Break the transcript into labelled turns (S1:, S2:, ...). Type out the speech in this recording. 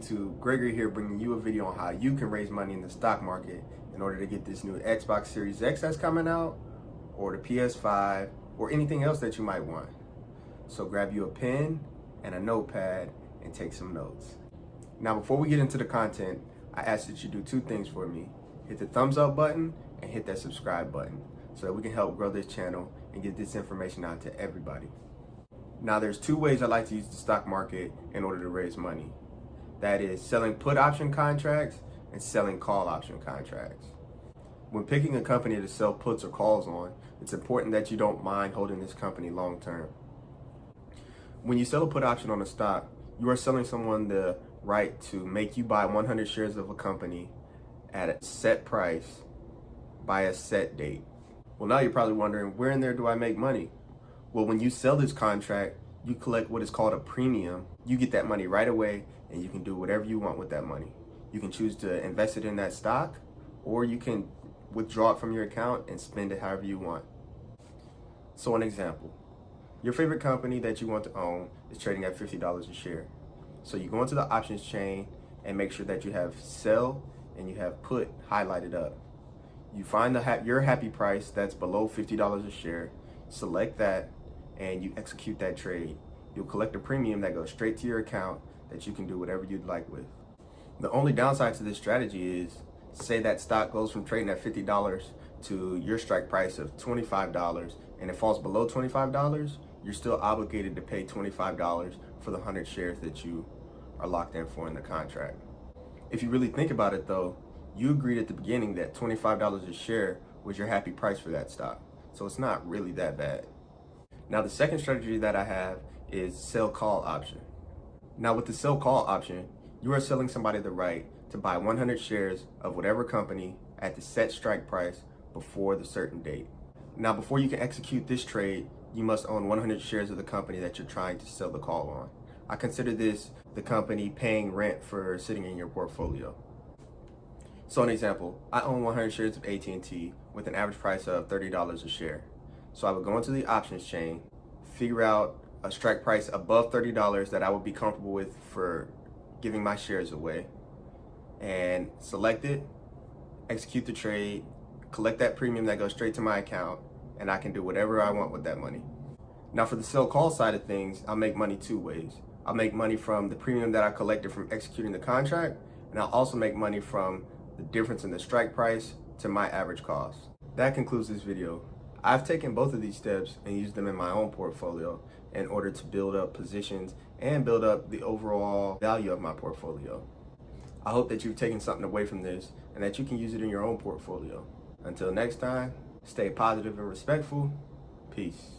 S1: YouTube, Gregory here, bringing you a video on how you can raise money in the stock market in order to get this new Xbox Series X that's coming out, or the PS5, or anything else that you might want. So grab you a pen and a notepad and take some notes. Now before we get into the content, I ask that you do two things for me. Hit the thumbs up button and hit that subscribe button so that we can help grow this channel and get this information out to everybody. Now there's two ways I like to use the stock market in order to raise money. That is selling put option contracts and selling call option contracts. When picking a company to sell puts or calls on, it's important that you don't mind holding this company long term. When you sell a put option on a stock, you are selling someone the right to make you buy 100 shares of a company at a set price by a set date. Well, now you're probably wondering, where in there do I make money? Well, when you sell this contract, you collect what is called a premium. You get that money right away and you can do whatever you want with that money. You can choose to invest it in that stock, or you can withdraw it from your account and spend it however you want. So an example, your favorite company that you want to own is trading at $50 a share. So you go into the options chain and make sure that you have sell and you have put highlighted up. You find your happy price that's below $50 a share, select that, and you execute that trade. You'll collect a premium that goes straight to your account that you can do whatever you'd like with. The only downside to this strategy is, say that stock goes from trading at $50 to your strike price of $25 and it falls below $25, you're still obligated to pay $25 for the 100 shares that you are locked in for in the contract. If you really think about it though, you agreed at the beginning that $25 a share was your happy price for that stock. So it's not really that bad. Now the second strategy that I have is sell call option. Now with the sell call option, you are selling somebody the right to buy 100 shares of whatever company at the set strike price before the certain date. Now before you can execute this trade, you must own 100 shares of the company that you're trying to sell the call on. I consider this the company paying rent for sitting in your portfolio. So an example, I own 100 shares of AT&T with an average price of $30 a share. So I would go into the options chain, figure out a strike price above $30 that I would be comfortable with for giving my shares away, and select it, execute the trade, collect that premium that goes straight to my account, and I can do whatever I want with that money. Now for the sell call side of things, I'll make money two ways. I'll make money from the premium that I collected from executing the contract, and I'll also make money from the difference in the strike price to my average cost. That concludes this video. I've taken both of these steps and used them in my own portfolio in order to build up positions and build up the overall value of my portfolio. I hope that you've taken something away from this and that you can use it in your own portfolio. Until next time, stay positive and respectful. Peace.